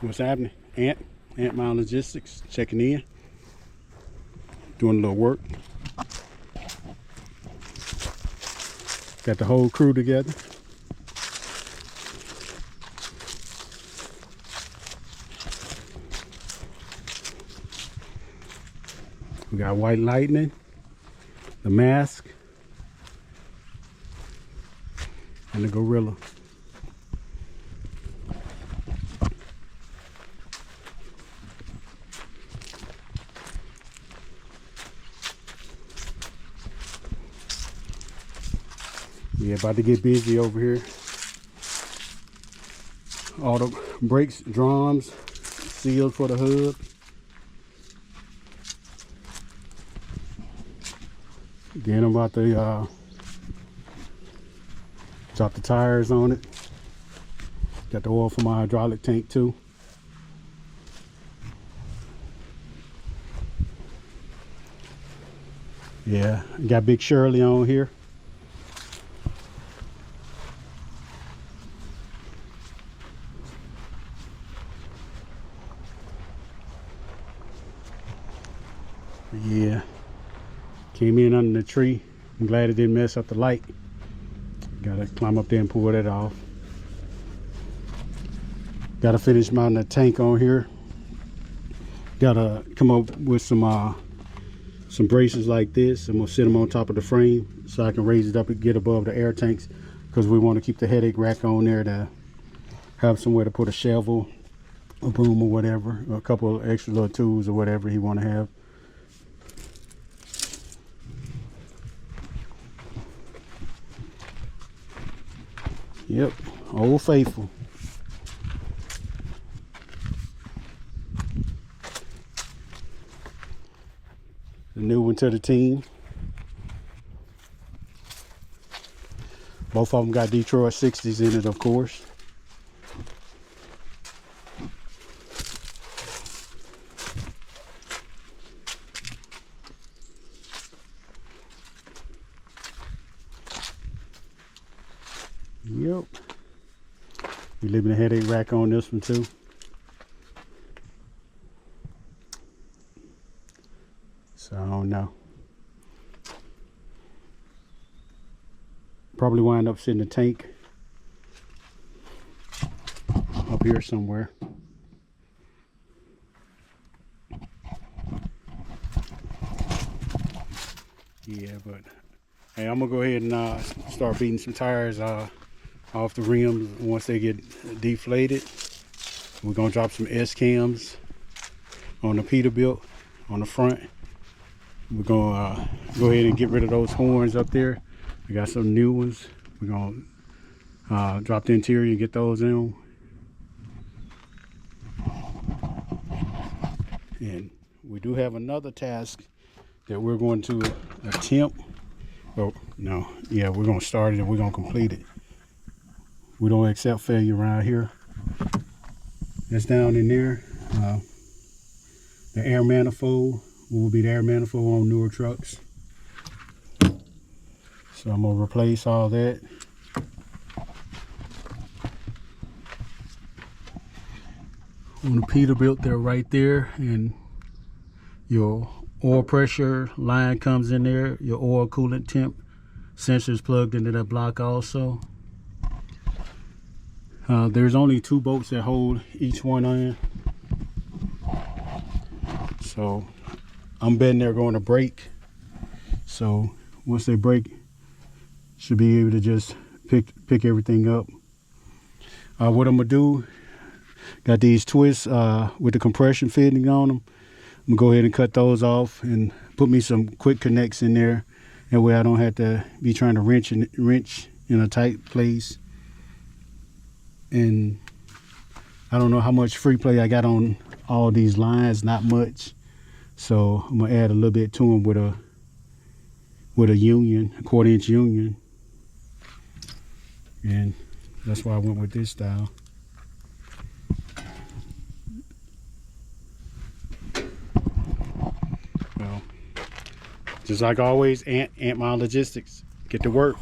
What's happening? Ant Mound Logistics checking in, doing a little work. Got the whole crew together. We got White Lightning, the Mask, and the Gorilla. Yeah, about to get busy over here. All the brakes, drums, sealed for the hub. Again, I'm about to drop the tires on it. Got the oil for my hydraulic tank too. Yeah, got Big Shirley on here. Yeah, came in under the tree. I'm glad it didn't mess up the light. Gotta climb up there and pull that off. Gotta finish mounting the tank on here. Gotta come up with some braces like this. I'm gonna sit them on top of the frame so I can raise it up and get above the air tanks, because we want to keep the headache rack on there to have somewhere to put a shovel, a broom or whatever, or a couple of extra little tools or whatever he want to have. Yep, Old Faithful. The new one to the team. Both of them got Detroit 60s in it, of course. Yep. We're leaving a headache rack on this one too. So I don't know. Probably wind up sitting the tank up here somewhere. Yeah, but hey, I'm gonna go ahead and start beating some tires off the rims once they get deflated. We're gonna drop some S-cams on the Peterbilt on the front. We're gonna go ahead and get rid of those horns up there. We got some new ones. We're gonna drop the interior and get those in. And we do have another task that we're going to attempt. Oh no, yeah, we're gonna start it and we're gonna complete it. We don't accept failure around here. That's down in there. The air manifold will be the air manifold on newer trucks. So I'm gonna replace all that. On the Peterbilt, they're right there, and your oil pressure line comes in there. Your oil coolant temp sensors plugged into that block also. There's only 2 bolts that hold each one on. So I'm betting they're going to break. So once they break, should be able to just pick everything up. What I'm gonna do, got these twists with the compression fitting on them. I'm gonna go ahead and cut those off and put me some quick connects in there. That way I don't have to be trying to wrench in a tight place. And I don't know how much free play I got on all these lines, not much. So I'm gonna add a little bit to them with a union, a 1/4-inch union. And that's why I went with this style. Well, just like always, Ant Mound Logistics, get to work.